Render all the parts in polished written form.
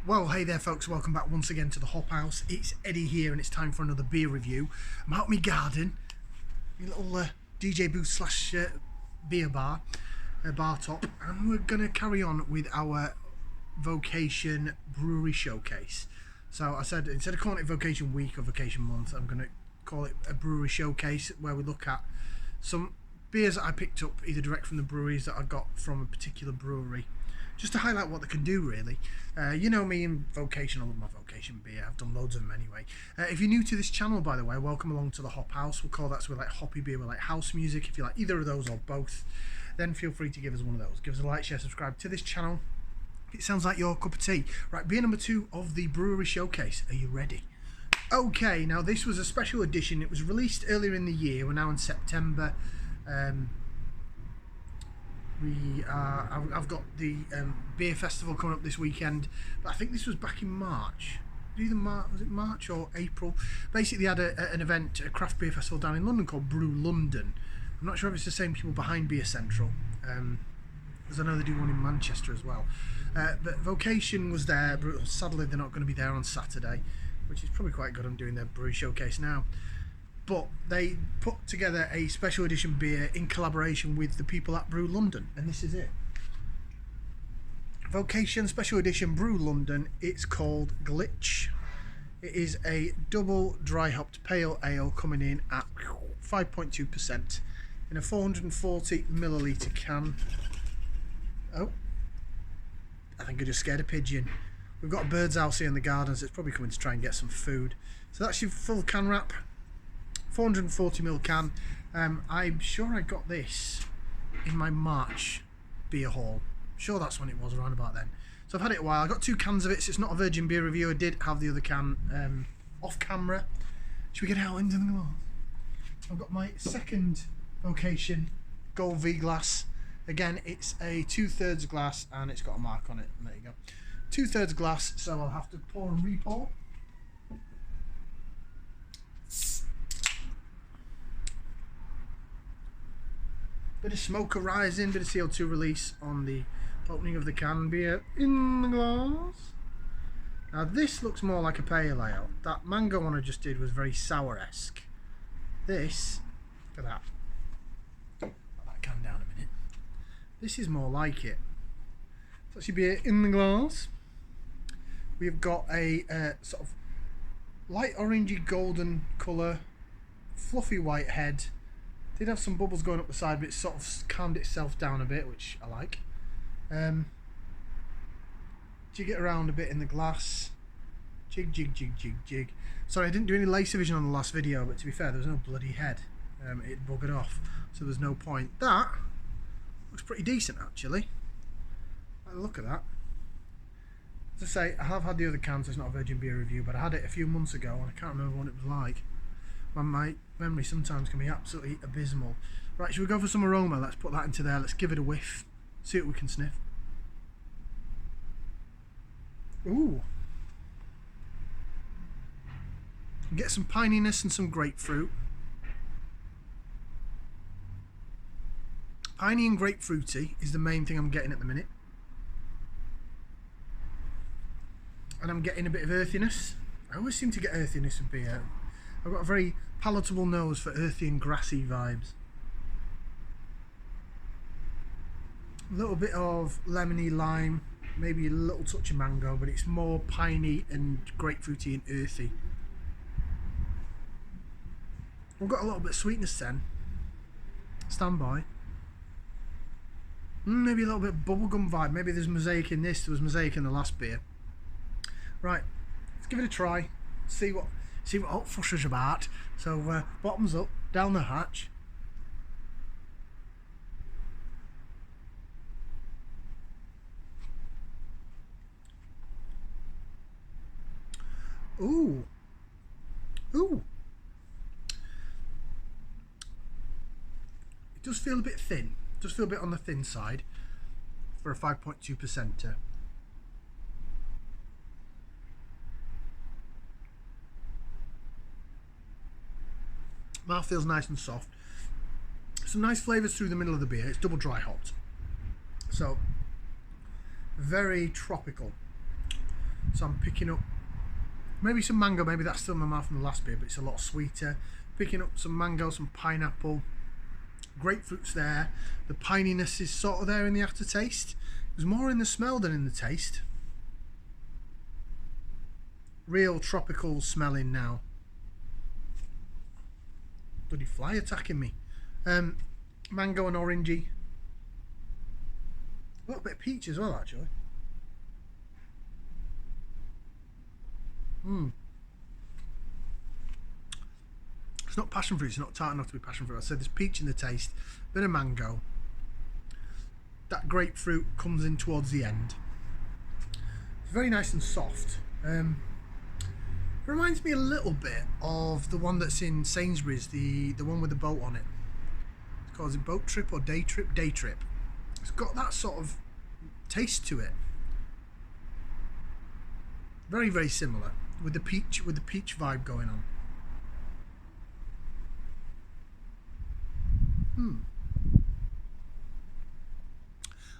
Well, hey there folks, welcome back once again to the Hop House. It's Eddie here and it's time for another beer review. I'm out in my garden, my little DJ booth slash beer bar, bar top, and we're going to carry on with our Vocation Brewery Showcase. So I said, instead of calling it Vocation Week or Vocation Month, I'm going to call it a Brewery Showcase, where we look at some beers that I picked up either direct from the breweries that I got from a particular brewery, just to highlight what they can do, really. You know me in Vocation, I love my Vocation beer. I've done loads of them anyway. If you're new to this channel, by the way, welcome along to the Hop House. We'll call that, so we like hoppy beer, we like house music. If you like either of those or both, then feel free to give us one of those. Give us a like, share, subscribe to this channel. It sounds like your cup of tea. Right, beer number 2 of the Brewery Showcase. Are you ready? Okay, now this was a special edition. It was released earlier in the year. We're now in September. I've got the beer festival coming up this weekend, but I think this was back in March. Was it March or April? Basically, they had an event, a craft beer festival down in London called Brew London. I'm not sure if it's the same people behind Beer Central, as I know they do one in Manchester as well. But Vocation was there. Sadly, they're not going to be there on Saturday, which is probably quite good. I'm doing their brewery showcase now. But they put together a special edition beer in collaboration with the people at Brew London, and this is it. Vocation Special Edition Brew London. It's called Glitch. It is a double dry hopped pale ale coming in at 5.2% in a 440 milliliter can. Oh, I think I just scared a pigeon. We've got a bird's house here in the garden, so it's probably coming to try and get some food. So that's your full can wrap. 440ml can. I'm sure I got this in my March beer haul. Sure, that's when it was, around about then. So I've had it a while. I got 2 cans of it, so it's not a virgin beer review. I did have the other can off camera. Should we get out into the glass? I've got my second Vocation Gold V glass. Again, it's a 2/3 glass and it's got a mark on it. There you go. 2/3 glass, so I'll have to pour and re-pour. Bit of smoke arising, bit of CO2 release on the opening of the can. Beer in the glass. Now this looks more like a pale ale. That mango one I just did was very sour-esque. This, look at that. Put that can down a minute. This is more like it. It's actually beer in the glass. We've got a sort of light orangey golden colour, fluffy white head. Did have some bubbles going up the side, but it sort of calmed itself down a bit, which I like. Jig it around a bit in the glass. Jig, jig, jig, jig, jig. Sorry, I didn't do any laser vision on the last video, but to be fair, there was no bloody head. It buggered off, so there's no point. That looks pretty decent, actually. Look at that. As I say, I have had the other can, so it's not a virgin beer review, but I had it a few months ago, and I can't remember what it was like. My memory sometimes can be absolutely abysmal. Right, should we go for some aroma? Let's put that into there. Let's give it a whiff. See what we can sniff. Ooh. Get some pininess and some grapefruit. Piney and grapefruity is the main thing I'm getting at the minute. And I'm getting a bit of earthiness. I always seem to get earthiness with beer. I've got a very palatable nose for earthy and grassy vibes. A little bit of lemony lime, maybe a little touch of mango, but it's more piney and grapefruity and earthy. We've got a little bit of sweetness then. Stand by. Maybe a little bit of bubblegum vibe. Maybe there's mosaic in this. There was mosaic in the last beer. Right, let's give it a try. See what Hot Fuss is about. So bottoms up, down the hatch. Ooh. Ooh. It does feel a bit thin. It does feel a bit on the thin side for a 5.2%. Mouth feels nice and soft. Some nice flavours through the middle of the beer. It's double dry hopped, so very tropical. So I'm picking up maybe some mango, maybe that's still in my mouth from the last beer, but it's a lot sweeter. Picking up some mango, some pineapple, grapefruit's there. The pininess is sort of there in the aftertaste. There's more in the smell than in the taste. Real tropical smelling now. Bloody fly attacking me. Mango and orangey. A little bit of peach as well, actually. It's not passion fruit, it's not tart enough to be passion fruit. I said there's peach in the taste, bit of mango. That grapefruit comes in towards the end. It's very nice and soft. It reminds me a little bit of the one that's in Sainsbury's, the one with the boat on it. It's called, is it Boat Trip or Day Trip? Day Trip. It's got that sort of taste to it. Very, very similar with the peach vibe going on.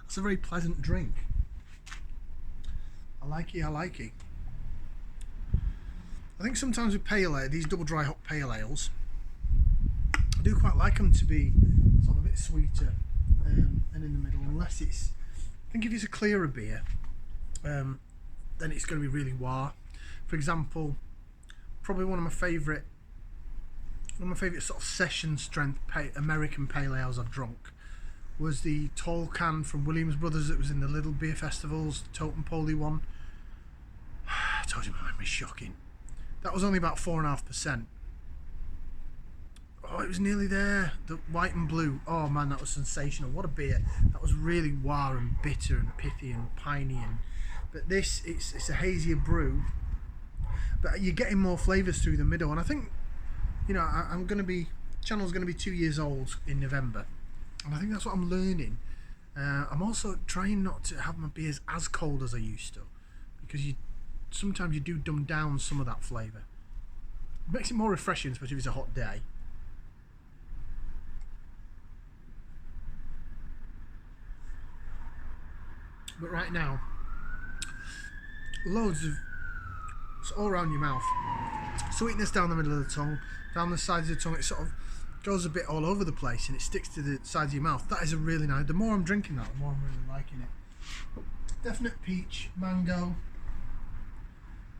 That's a very pleasant drink. I like it, I like it. I think sometimes with pale ale, these double dry hop pale ales, I do quite like them to be sort of a bit sweeter and in the middle, unless it's, I think if it's a clearer beer, then it's going to be really war. For example, probably one of my favourite sort of session strength American pale ales I've drunk was the tall can from Williams Brothers that was in the little beer festivals, the Totem Poly one. I told you my memory's shocking. That was only about 4.5%. Oh, it was nearly there. The white and blue. Oh man, that was sensational. What a beer. That was really war and bitter and pithy and piney. But this, it's a hazier brew. But you're getting more flavours through the middle. And I think, you know, channel's going to be 2 years old in November. And I think that's what I'm learning. I'm also trying not to have my beers as cold as I used to. Because sometimes you do dumb down some of that flavour. It makes it more refreshing, especially if it's a hot day. But right now, loads of, it's all around your mouth. Sweetness down the middle of the tongue, down the sides of the tongue. It sort of goes a bit all over the place and it sticks to the sides of your mouth. That is a really nice, the more I'm drinking that, the more I'm really liking it. Definite peach, mango.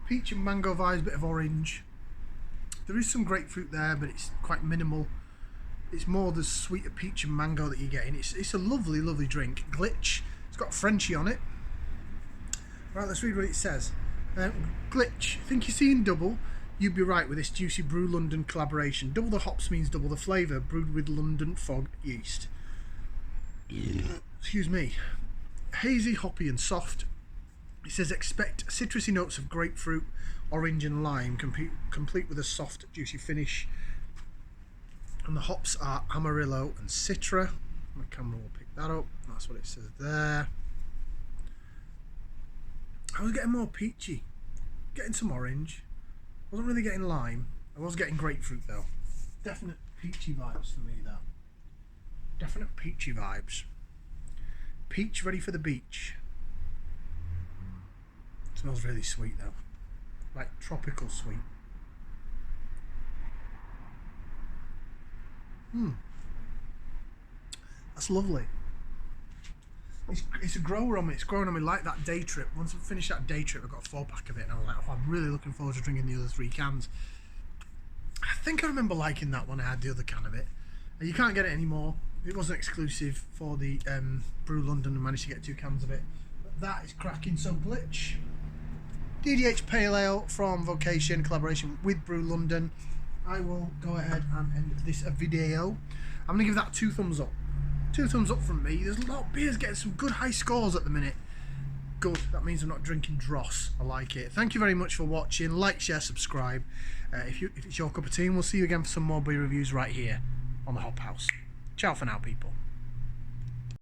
Peach and mango vibes, bit of orange. There is some grapefruit there, but it's quite minimal. It's more the sweeter peach and mango that you're getting. It's a lovely, lovely drink. Glitch. It's got Frenchie on it. Right, let's read what it says. Glitch. Think you're seeing double? You'd be right with this juicy Brew London collaboration. Double the hops means double the flavour, brewed with London fog yeast. Excuse me. Hazy, hoppy and soft. It says expect citrusy notes of grapefruit, orange and lime, complete with a soft, juicy finish. And the hops are Amarillo and Citra. My camera will pick that up. That's what it says there. I was getting more peachy. Getting some orange. Wasn't really getting lime. I was getting grapefruit though. Definite peachy vibes for me though. Definite peachy vibes. Peach ready for the beach. Smells really sweet though. Like tropical sweet. That's lovely. It's a grower on me. It's growing on me like that day trip. Once I finished that day trip, I got a 4-pack of it, and I was like, oh, I'm really looking forward to drinking the other 3 cans. I think I remember liking that when I had the other can of it. And you can't get it anymore. It wasn't exclusive for the Brew London. I managed to get 2 cans of it. But that is cracking. So Glitch, DDH Pale Ale from Vocation, collaboration with Brew London. I will go ahead and end this video. I'm going to give that 2 thumbs up. 2 thumbs up from me. There's a lot of beers getting some good high scores at the minute. Good. That means I'm not drinking dross. I like it. Thank you very much for watching. Like, share, subscribe. If it's your cup of tea, and we'll see you again for some more beer reviews right here on the Hop House. Ciao for now, people.